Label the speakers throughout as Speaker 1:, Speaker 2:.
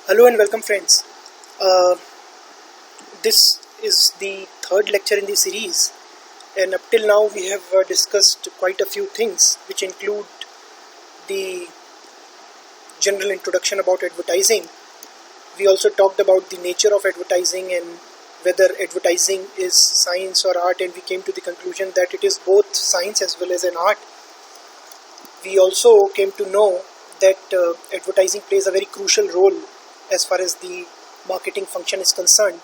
Speaker 1: Hello and welcome, friends. Uh, this is the third lecture in the series, and up till now we have discussed quite a few things, which include the general introduction about advertising. We also talked about the nature of advertising and whether advertising is science or art, and we came to the conclusion that it is both science as well as an art. We also came to know that advertising plays a very crucial role as far as the marketing function is concerned,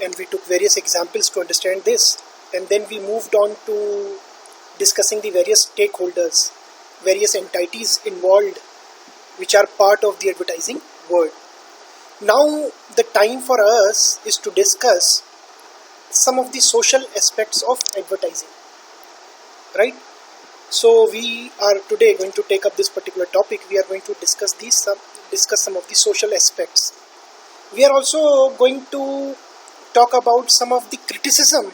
Speaker 1: and we took various examples to understand this. And then we moved on to discussing the various stakeholders, various entities involved which are part of the advertising world. Now the time for us is to discuss some of the social aspects of advertising, right? So we are today going to take up this particular topic. We are going to discuss some of the social aspects. We are also going to talk about some of the criticism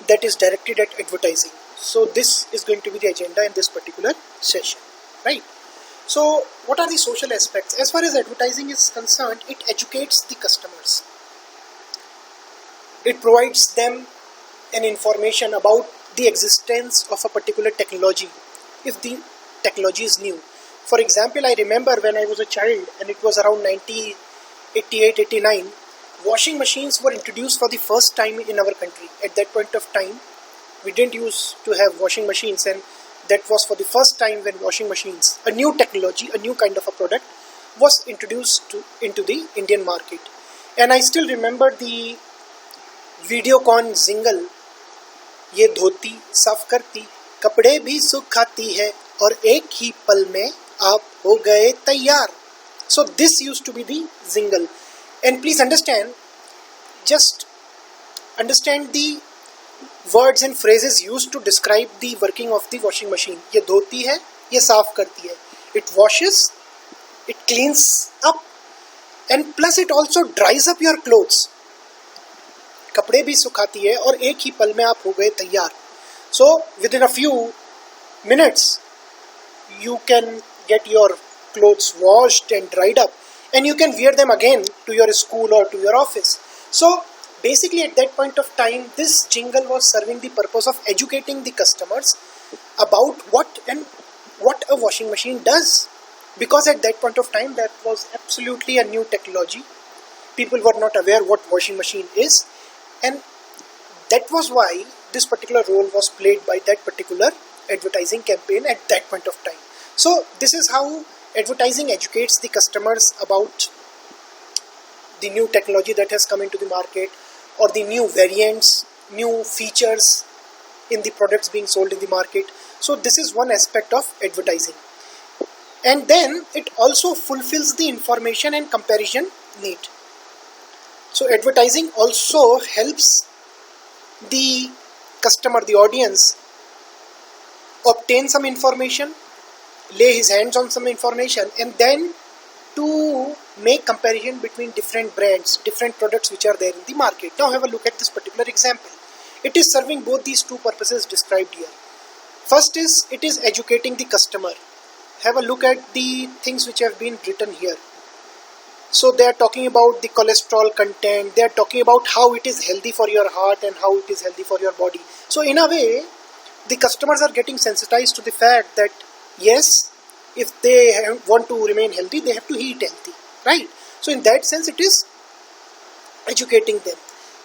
Speaker 1: that is directed at advertising. So this is going to be the agenda in this particular session, right? So what are the social aspects? As far as advertising is concerned, it educates the customers. It provides them an information about the existence of a particular technology if the technology is new. For example, I remember when I was a child, and it was around 1988-89, washing machines were introduced for the first time in our country. At that point of time, we didn't used to have washing machines, and that was for the first time when washing machines, a new technology, a new kind of a product, was introduced into the Indian market. And I still remember the Videocon jingle, ये धोती साफ करती, कपड़े भी सुखाती है, और एक ही पल में आप हो गए तैयार. So this used to be the jingle. And please understand, just understand the words and phrases used to describe the working of the washing machine. ये धोती है, ये साफ करती है. It washes, it cleans up, and plus it also dries up your clothes. कपड़े भी सुखाती है और एक ही पल में आप हो गए तैयार. So within a few minutes you can get your clothes washed and dried up, and you can wear them again to your school or to your office. So basically at that point of time, this jingle was serving the purpose of educating the customers about what a washing machine does, because at that point of time that was absolutely a new technology. People were not aware what washing machine is, and that was why this particular role was played by that particular advertising campaign at that point of time. So this is how advertising educates the customers about the new technology that has come into the market, or the new variants, new features in the products being sold in the market. So this is one aspect of advertising. And then it also fulfills the information and comparison need. So advertising also helps the customer, the audience, obtain some information, lay his hands on some information, and then to make comparison between different brands, different products which are there in the market. Now have a look at this particular example. It is serving both these two purposes described here. First is, it is educating the customer. Have a look at the things which have been written here. So they are talking about the cholesterol content, they are talking about how it is healthy for your heart and how it is healthy for your body. So in a way, the customers are getting sensitized to the fact that yes, if they want to remain healthy, they have to eat healthy, right? So in that sense, it is educating them.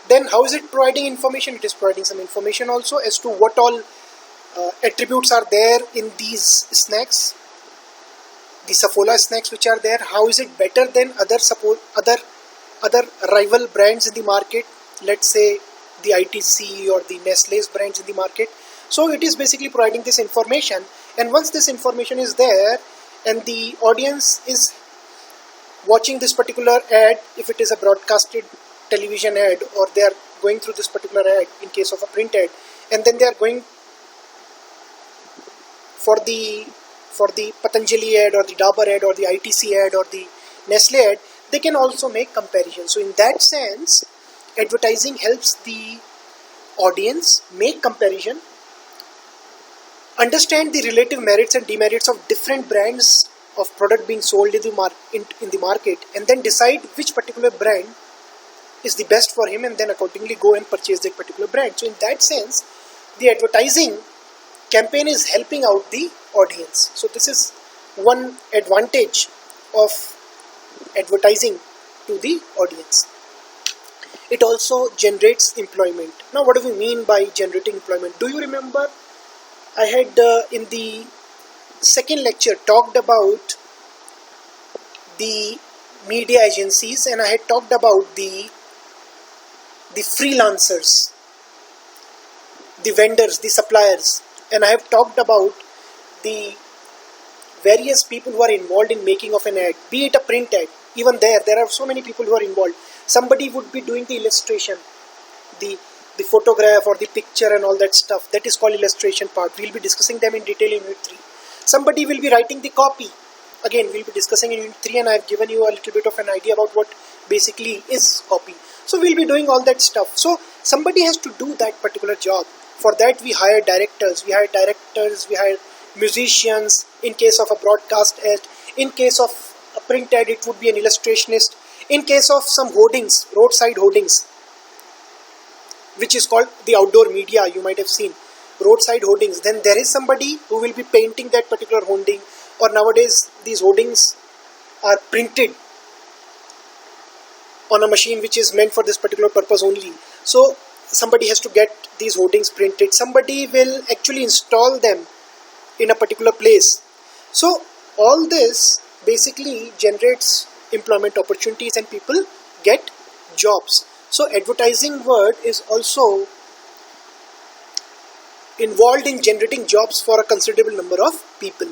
Speaker 1: Then how is it providing information? It is providing some information also as to what all attributes are there in these snacks, the Saffola snacks which are there. How is it better than other rival brands in the market? Let's say the ITC or the Nestle's brands in the market. So it is basically providing this information, and once this information is there and the audience is watching this particular ad, if it is a broadcasted television ad, or they are going through this particular ad in case of a print ad, and then they are going for the Patanjali ad or the Dabur ad or the ITC ad or the Nestle ad, they can also make comparison. So in that sense, advertising helps the audience make comparison, understand the relative merits and demerits of different brands of product being sold in the market, and then decide which particular brand is the best for him, and then accordingly go and purchase that particular brand. So in that sense, the advertising campaign is helping out the audience. So this is one advantage of advertising to the audience. It also generates employment. Now, what do we mean by generating employment? Do you remember I had in the second lecture talked about the media agencies, and I had talked about the freelancers, the vendors, the suppliers, and I have talked about the various people who are involved in making of an ad, be it a print ad. Even there are so many people who are involved. Somebody would be doing the illustration, the photograph or the picture and all that stuff. That is called illustration part. We'll be discussing them in detail in Unit 3. Somebody will be writing the copy. Again, we'll be discussing in Unit 3, and I have given you a little bit of an idea about what basically is copy. So we'll be doing all that stuff. So somebody has to do that particular job. For that we hire directors, we hire musicians. In case of a broadcast ad, in case of a print ad, it would be an illustrationist. In case of some hoardings, roadside hoardings, which is called the outdoor media, you might have seen roadside hoardings, then there is somebody who will be painting that particular hoarding, or nowadays these hoardings are printed on a machine which is meant for this particular purpose only. So somebody has to get these hoardings printed. Somebody will actually install them in a particular place. So all this basically generates employment opportunities and people get jobs. So advertising word is also involved in generating jobs for a considerable number of people.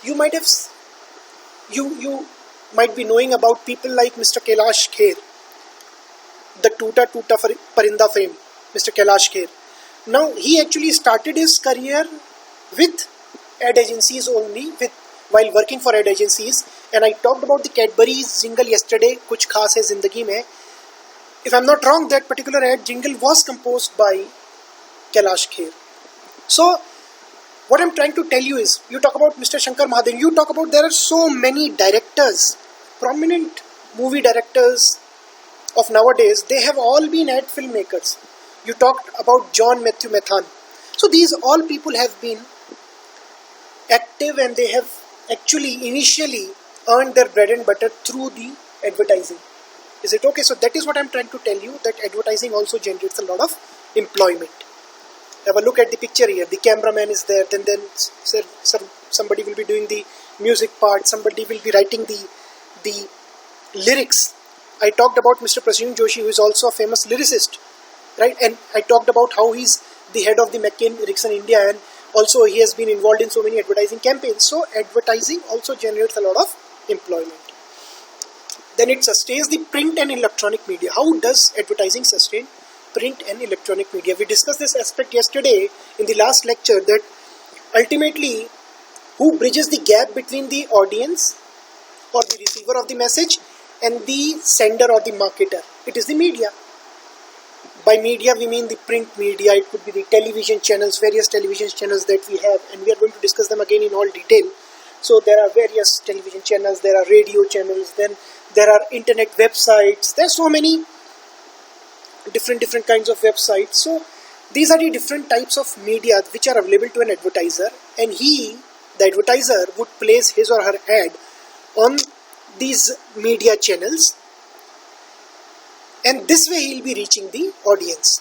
Speaker 1: You might have you might be knowing about people like Mr. Kailash Kher, the Tuta Parinda fame, Mr. Kailash Kher. Now he actually started his career with ad agencies only, while working for ad agencies, and I talked about the Cadbury's jingle yesterday, Kuch Khas Hai Zindagi Mein. If I'm not wrong, that particular ad jingle was composed by Kailash Kher. So what I'm trying to tell you is, you talk about Mr. Shankar Mahadevan, you talk about there are so many directors, prominent movie directors of nowadays, they have all been ad filmmakers. You talked about John Matthew Methan. So these all people have been active, and they have actually initially earned their bread and butter through the advertising. Is it okay? So that is what I'm trying to tell you, that advertising also generates a lot of employment. Have a look at the picture here. The cameraman is there, then somebody will be doing the music part, somebody will be writing the lyrics. I talked about Mr. Prasyun Joshi, who is also a famous lyricist, right? And I talked about how he's the head of the McCain Erickson India, and also he has been involved in so many advertising campaigns. So advertising also generates a lot of employment. Then it sustains the print and electronic media. How does advertising sustain print and electronic media? We discussed this aspect yesterday in the last lecture, that ultimately who bridges the gap between the audience or the receiver of the message and the sender or the marketer? It is the media. By media we mean the print media. It could be the television channels, various television channels that we have, and we are going to discuss them again in all detail. So there are various television channels, there are radio channels, then there are internet websites. There are so many different kinds of websites. So these are the different types of media which are available to an advertiser, and the advertiser would place his or her ad on these media channels, and this way he'll be reaching the audience,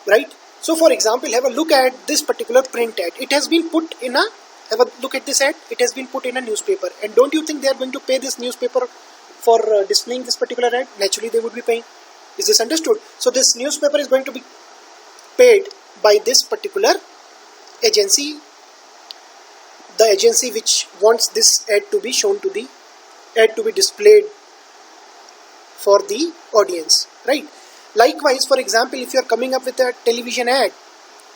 Speaker 1: right? So for example, have a look at this particular print ad. It has been put in have a look at this ad. It has been put in a newspaper, and don't you think they are going to pay this newspaper for displaying this particular ad? Naturally they would be paying. Is this understood? So this newspaper is going to be paid by this particular agency, the agency which wants this ad to be shown to the ad to be displayed for the audience, right? Likewise, for example, if you are coming up with a television ad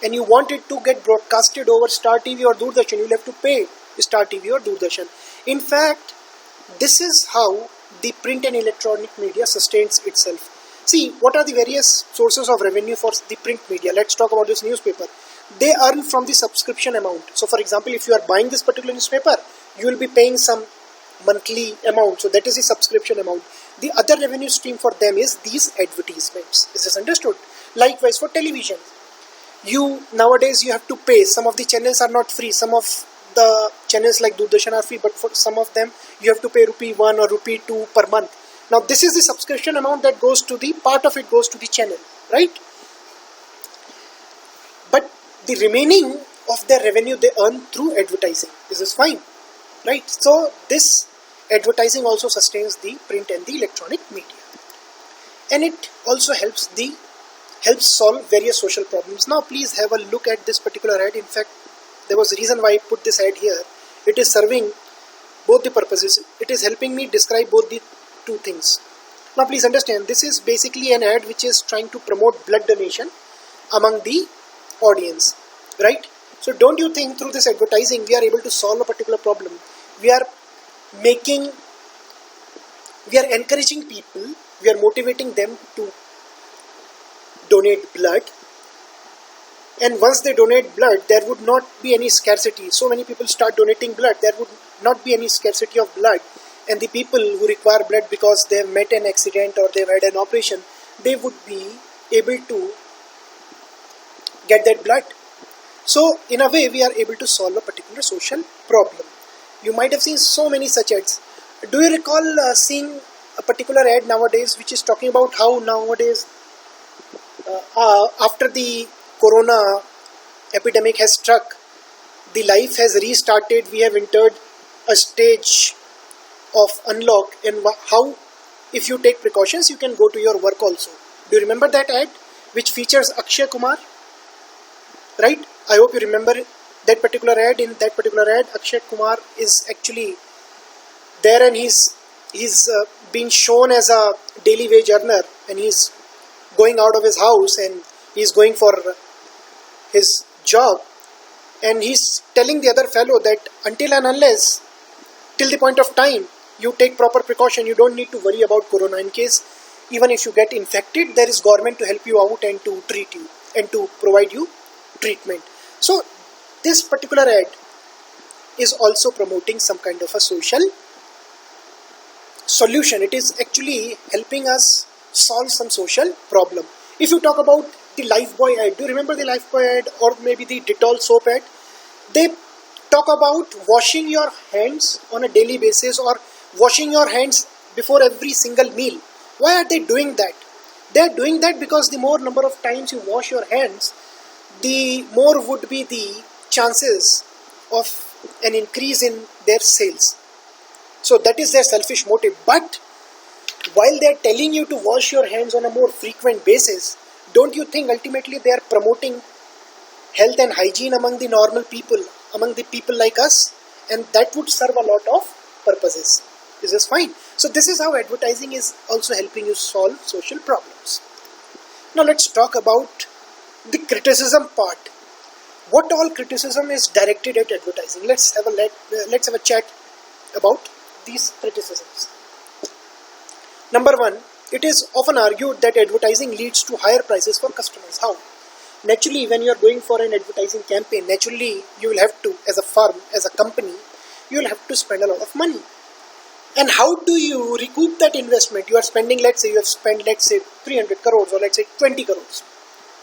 Speaker 1: and you want it to get broadcasted over Star TV or Doordarshan, you will have to pay Star TV or Doordarshan. In fact, this is how the print and electronic media sustains itself. See, what are the various sources of revenue for the print media? Let's talk about this newspaper. They earn from the subscription amount. So for example, if you are buying this particular newspaper, you will be paying some monthly amount. So that is the subscription amount. The other revenue stream for them is these advertisements. Is this understood? Likewise for television. Nowadays you have to pay. Some of the channels are not free. Some of the channels like Doordarshan are free, but for some of them you have to pay rupee 1 or rupee 2 per month. Now this is the subscription amount that goes to the, part of it goes to the channel, right? But the remaining of their revenue they earn through advertising. This is fine, right? So this advertising also sustains the print and the electronic media, and it also helps solve various social problems. Now please have a look at this particular ad. In fact, there was a reason why I put this ad here. It is serving both the purposes. It is helping me describe both the two things. Now please understand, this is basically an ad which is trying to promote blood donation among the audience, right? So don't you think through this advertising we are able to solve a particular problem? We are encouraging people, we are motivating them to donate blood, and once they donate blood there would not be any scarcity. So many people start donating blood, there would not be any scarcity of blood, and the people who require blood because they have met an accident or they have had an operation, they would be able to get that blood. So in a way we are able to solve a particular social problem. You might have seen so many such ads. Do you recall seeing a particular ad nowadays which is talking about how nowadays after the corona epidemic has struck, the life has restarted, we have entered a stage of unlock, and how if you take precautions you can go to your work also. Do you remember that ad which features Akshay Kumar? Right? I hope you remember that particular ad. In that particular ad, Akshay Kumar is actually there, and he's being shown as a daily wage earner, and he's going out of his house and he's going for his job, and he's telling the other fellow that until and unless, till the point of time you take proper precaution, you don't need to worry about corona. In case even if you get infected, there is government to help you out and to treat you and to provide you treatment. So this particular ad is also promoting some kind of a social solution. It is actually helping us solve some social problem. If you talk about the Lifebuoy ad, do you remember the Lifebuoy ad, or maybe the Dettol soap ad? They talk about washing your hands on a daily basis, or washing your hands before every single meal. Why are they doing that? They are doing that because the more number of times you wash your hands, the more would be the chances of an increase in their sales. So that is their selfish motive. But while they are telling you to wash your hands on a more frequent basis, don't you think ultimately they are promoting health and hygiene among the normal people, among the people like us? And that would serve a lot of purposes. This is fine. So this is how advertising is also helping you solve social problems. Now let's talk about the criticism part. What all criticism is directed at advertising? Let's have a chat about these criticisms. Number one, it is often argued that advertising leads to higher prices for customers. How? Naturally, when you are going for an advertising campaign, naturally you will have to, as a firm, as a company, you will have to spend a lot of money. And how do you recoup that investment? You are spending, let's say you have spent 300 crores or let's say 20 crores.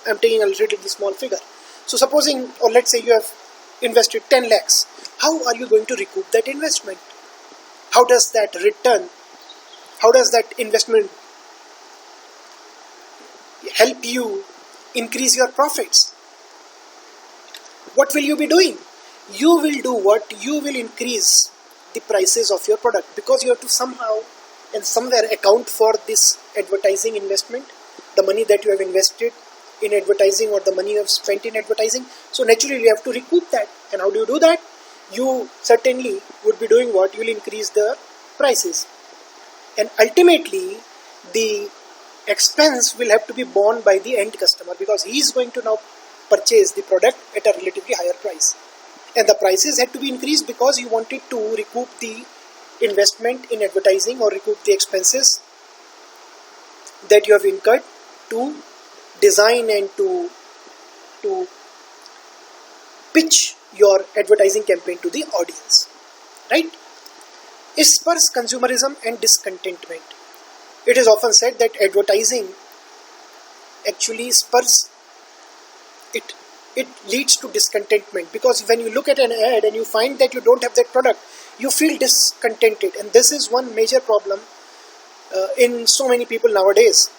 Speaker 1: I'm taking a relatively small figure. So supposing, or let's say you have invested 10 lakhs. How are you going to recoup that investment? How does that return? How does that investment help you increase your profits? What will you be doing? You will do what? You will increase the prices of your product, because you have to somehow and somewhere account for this advertising investment, the money that you have invested in advertising or the money you have spent in advertising. So naturally you have to recoup that. And how do you do that? You certainly would be doing what? You will increase the prices. And ultimately the expense will have to be borne by the end customer, because he is going to now purchase the product at a relatively higher price. And the prices had to be increased because you wanted to recoup the investment in advertising or recoup the expenses that you have incurred to design and to pitch your advertising campaign to the audience, right? It spurs consumerism and discontentment. It is often said that advertising actually spurs it. It leads to discontentment, because when you look at an ad and you find that you don't have that product, you feel discontented, and this is one major problem in so many people nowadays.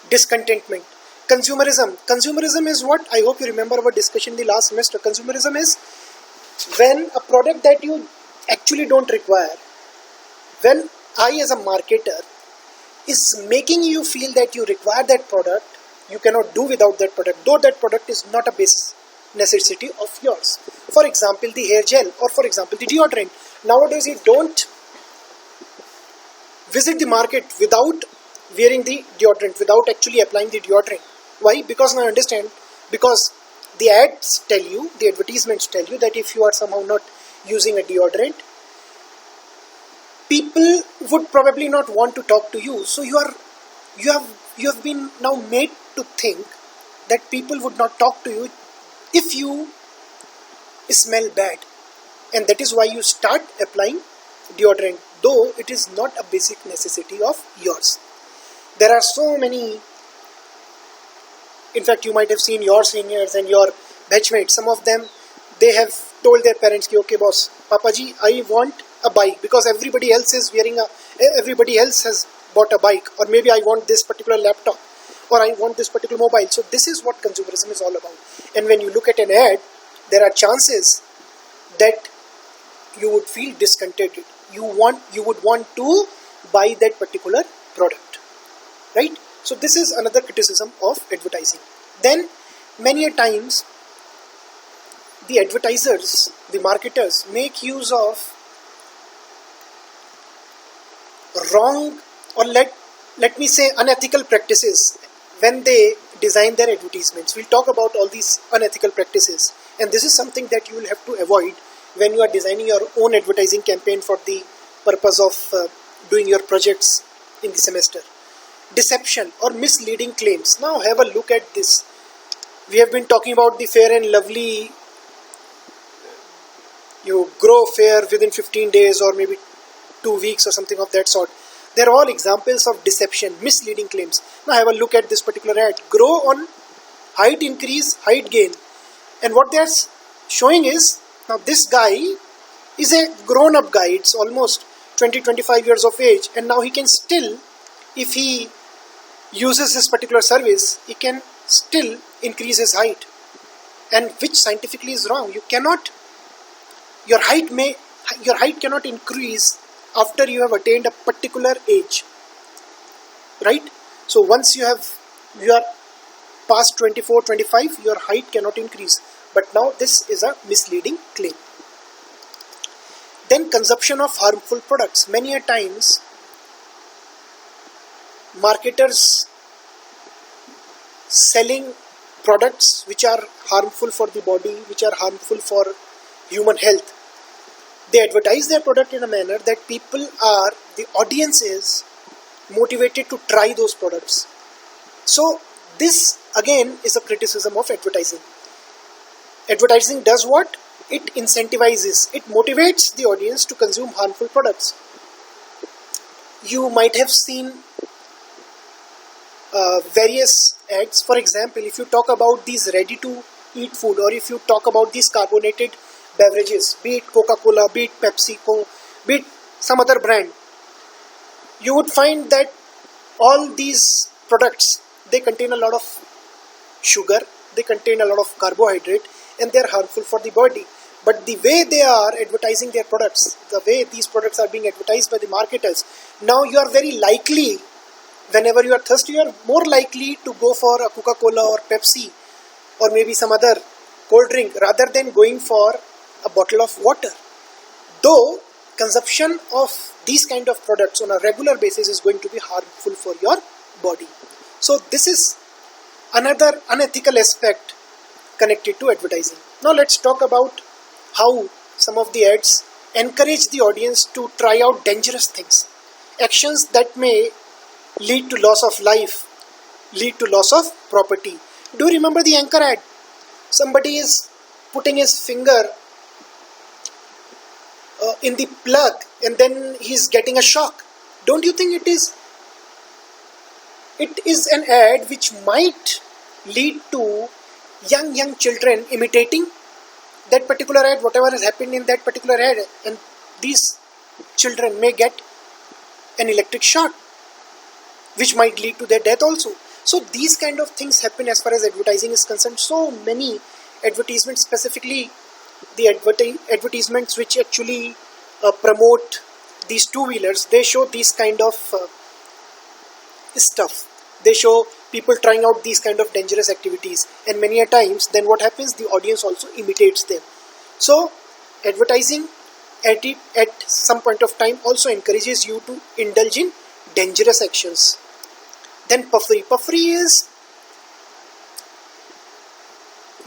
Speaker 1: Discontentment. Consumerism is what? I hope you remember our discussion in the last semester. Consumerism is when a product that you actually don't require, when I as a marketer is making you feel that you require that product, you cannot do without that product, though that product is not a base necessity of yours. For example, the hair gel, or for example, the deodorant. Nowadays, you don't visit the market without wearing the deodorant, without actually applying the deodorant. Why? Because now understand, because the ads tell you, the advertisements tell you that if you are somehow not using a deodorant, people would probably not want to talk to you. So you have been now made to think that people would not talk to you if you smell bad, and that is why you start applying deodorant, though it is not a basic necessity of yours. There are so many. In fact, you might have seen your seniors and your batchmates. Some of them, they have told their parents, "Okay, boss, Papaji, I want a bike because everybody else has bought a bike, or maybe I want this particular laptop, or I want this particular mobile." So this is what consumerism is all about. And when you look at an ad, there are chances that you would feel discontented. You would want to buy that particular product, right? So this is another criticism of advertising. Then many a times the advertisers, the marketers, make use of wrong, or let me say unethical practices when they design their advertisements. We'll talk about all these unethical practices, and this is something that you will have to avoid when you are designing your own advertising campaign for the purpose of doing your projects in the semester. Deception or misleading claims. Now have a look at this. We have been talking about the fair and lovely, you grow fair within 15 days or maybe 2 weeks or something of that sort. They're all examples of deception, misleading claims. Now have a look at this particular ad. Grow on height increase, height gain. And what they're showing is, now this guy is a grown-up guy. It's almost 20-25 years of age, and now he can still, if he uses this particular service, he can still increase his height, and which scientifically is wrong. Your height cannot increase after you have attained a particular age, right? So once you are past 24-25, your height cannot increase. But now this is a misleading claim. Then consumption of harmful products. Many a times marketers selling products which are harmful for the body, which are harmful for human health, they advertise their product in a manner that the audience is motivated to try those products. So this again is a criticism of advertising. Advertising does what? It incentivizes, it motivates the audience to consume harmful products. You might have seen various ads. For example, if you talk about these ready to eat food, or if you talk about these carbonated beverages, be it Coca-Cola, be it PepsiCo, be it some other brand, you would find that all these products, they contain a lot of sugar, they contain a lot of carbohydrate, and they are harmful for the body. But the way they are advertising their products, the way these products are being advertised by the marketers, now you are very likely, whenever you are thirsty, you are more likely to go for a Coca-Cola or Pepsi or maybe some other cold drink rather than going for a bottle of water. Though consumption of these kind of products on a regular basis is going to be harmful for your body. So this is another unethical aspect connected to advertising. Now let's talk about how some of the ads encourage the audience to try out dangerous things, actions that may lead to loss of life, lead to loss of property. Do you remember the anchor ad? Somebody is putting his finger in the plug and then he's getting a shock. Don't you think it is an ad which might lead to young children imitating that particular ad, whatever has happened in that particular ad, and these children may get an electric shock which might lead to their death also. So these kind of things happen as far as advertising is concerned. So many advertisements, specifically the advertisements which actually promote these two-wheelers, they show these kind of stuff. They show people trying out these kind of dangerous activities, and many a times then what happens, the audience also imitates them. So advertising at some point of time also encourages you to indulge in dangerous actions. Then puffery. Puffery is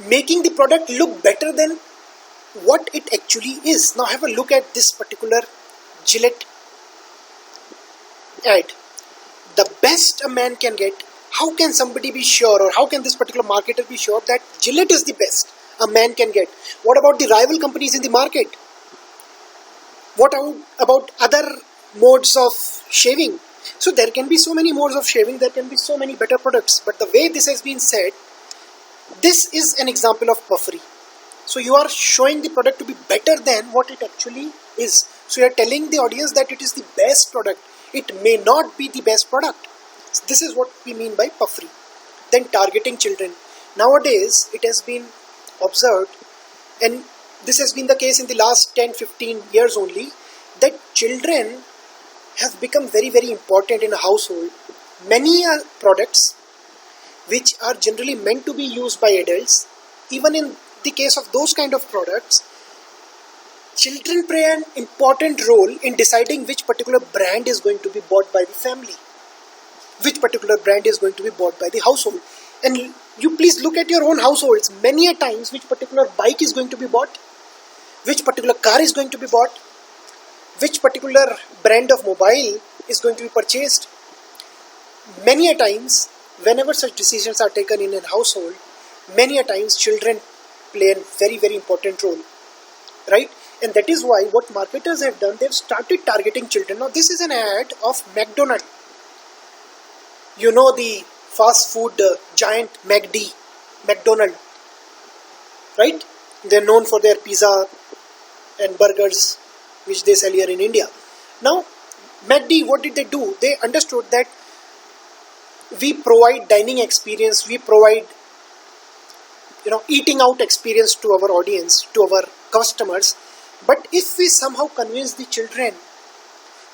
Speaker 1: making the product look better than what it actually is. Now have a look at this particular Gillette ad. The best a man can get. How can somebody be sure, or how can this particular marketer be sure that Gillette is the best a man can get? What about the rival companies in the market? What about other modes of shaving? So there can be so many modes of shaving, there can be so many better products, but the way this has been said, this is an example of puffery. So you are showing the product to be better than what it actually is. So you are telling the audience that it is the best product. It may not be the best product. So this is what we mean by puffery. Then targeting children. Nowadays it has been observed, and this has been the case in the last 10-15 years only, that children have become very important in a household. Many are products which are generally meant to be used by adults. Even in the case of those kind of products, children play an important role in deciding which particular brand is going to be bought by the family, which particular brand is going to be bought by the household. And you please look at your own households. Many a times, which particular bike is going to be bought, which particular car is going to be bought, which particular brand of mobile is going to be purchased. Many a times, whenever such decisions are taken in a household, many a times children play a very important role, right? And that is why what marketers have done, they've started targeting children. Now this is an ad of McDonald's. You know, the fast food giant McDonald's, right? They're known for their pizza and burgers which they sell here in India. Now McD, what did they do? They understood that we provide dining experience, we provide eating out experience to our audience, to our customers. But if we somehow convince the children,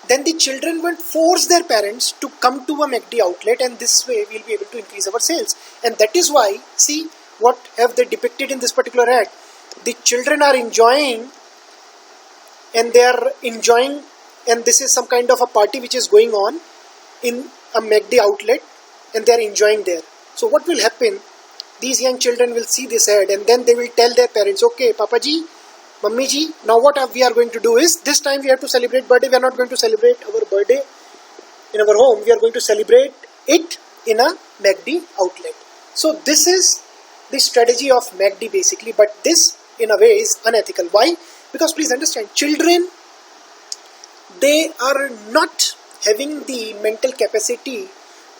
Speaker 1: then the children will force their parents to come to a McD outlet, and this way we'll be able to increase our sales. And that is why, see what have they depicted in this particular ad. The children are enjoying, and this is some kind of a party which is going on in a McD outlet, and they are enjoying there. So what will happen? These young children will see this ad, and then they will tell their parents, okay, Papa ji, Mummy ji, now what we are going to do is, this time we have to celebrate birthday. We are not going to celebrate our birthday in our home. We are going to celebrate it in a McD outlet. So this is the strategy of McD basically, but this in a way is unethical. Why? Because please understand, children, they are not having the mental capacity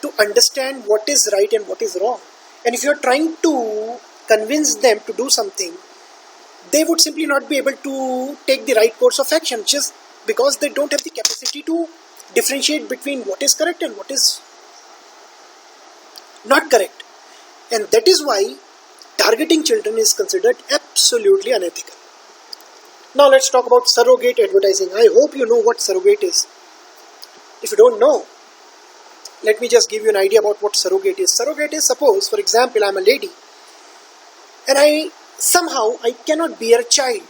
Speaker 1: to understand what is right and what is wrong. And if you are trying to convince them to do something, they would simply not be able to take the right course of action, just because they don't have the capacity to differentiate between what is correct and what is not correct. And that is why targeting children is considered absolutely unethical. Now let's talk about surrogate advertising. I hope you know what surrogate is. If you don't know, let me just give you an idea about what surrogate is. Surrogate is, suppose, for example, I'm a lady and I cannot bear a child.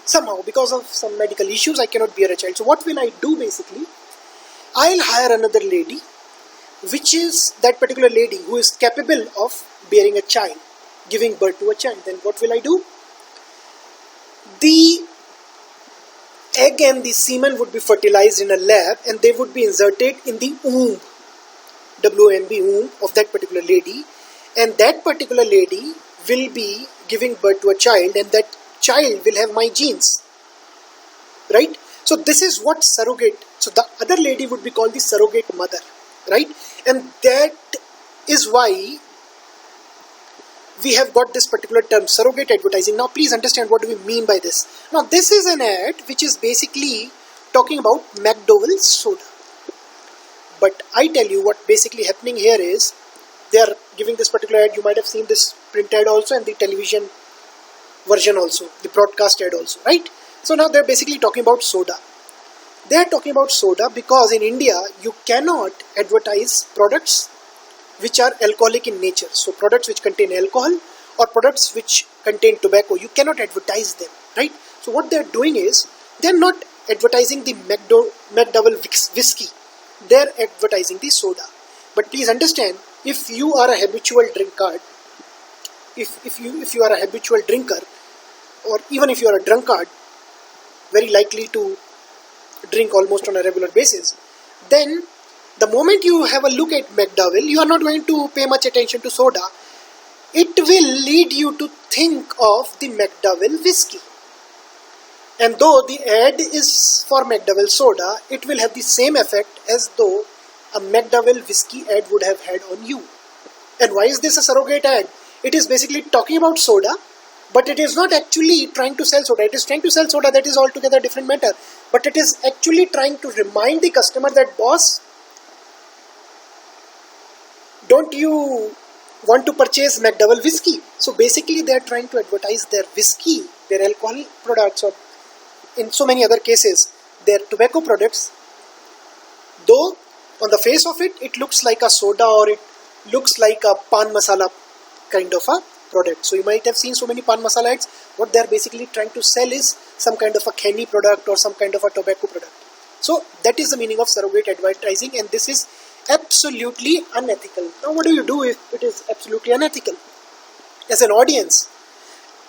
Speaker 1: Somehow, because of some medical issues, I cannot bear a child. So what will I do basically? I'll hire another lady, which is that particular lady who is capable of bearing a child, giving birth to a child. Then what will I do? The egg and the semen would be fertilized in a lab, and they would be inserted in the womb, WOMB, womb of that particular lady, and that particular lady will be giving birth to a child, and that child will have my genes, right? So this is what surrogate, so the other lady would be called the surrogate mother, right? And that is why we have got this particular term, surrogate advertising. Now please understand what do we mean by this. Now this is an ad which is basically talking about McDowell's soda. But I tell you what basically happening here is, they are giving this particular ad. You might have seen this print ad also and the television version also, the broadcast ad also, right? So now they're basically talking about soda. They're talking about soda because in India you cannot advertise products which are alcoholic in nature. So products which contain alcohol or products which contain tobacco, you cannot advertise them, right? So what they're doing is, they're not advertising the McDowell whiskey, they're advertising the soda. But please understand, if you are a habitual drinker, if you are a habitual drinker, or even if you are a drunkard, very likely to drink almost on a regular basis, then the moment you have a look at McDowell, you are not going to pay much attention to soda. It will lead you to think of the McDowell whiskey. And though the ad is for McDowell soda, it will have the same effect as though a McDowell whiskey ad would have had on you. And why is this a surrogate ad? It is basically talking about soda, but it is not actually trying to sell soda. It is trying to sell soda, that is altogether a different matter. But it is actually trying to remind the customer that, boss, don't you want to purchase McDowell whiskey? So basically they are trying to advertise their whiskey, their alcohol products, or in so many other cases, their tobacco products. Though on the face of it, it looks like a soda or it looks like a pan masala kind of a product. So you might have seen so many pan masala ads. What they are basically trying to sell is some kind of a candy product or some kind of a tobacco product. So that is the meaning of surrogate advertising, and this is absolutely unethical. Now what do you do if it is absolutely unethical? As an audience,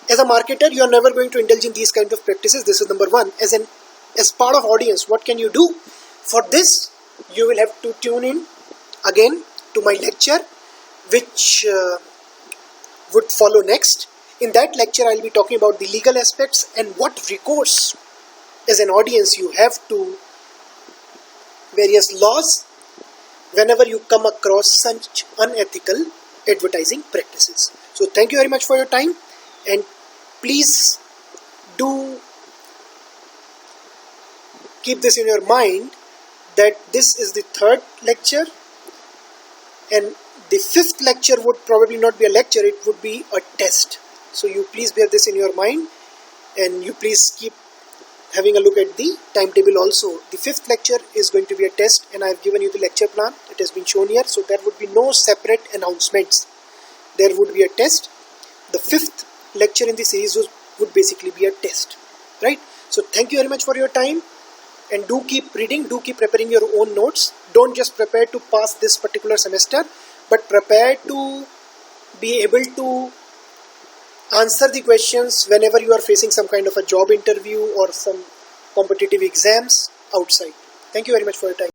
Speaker 1: as a marketer, you are never going to indulge in these kind of practices. This is number one. As part of audience, what can you do? For this, you will have to tune in again to my lecture, which would follow next. In that lecture, I will be talking about the legal aspects and what recourse as an audience you have to various laws whenever you come across such unethical advertising practices. So thank you very much for your time, and please do keep this in your mind that this is the third lecture, and the fifth lecture would probably not be a lecture, it would be a test. So you please bear this in your mind, and you please keep having a look at the timetable also. The fifth lecture is going to be a test, and I have given you the lecture plan. It has been shown here, so there would be no separate announcements. There would be a test. The fifth lecture in the series would basically be a test, right? So thank you very much for your time, and do keep reading, do keep preparing your own notes. Don't just prepare to pass this particular semester, but prepare to be able to answer the questions whenever you are facing some kind of a job interview or some competitive exams outside. Thank you very much for your time.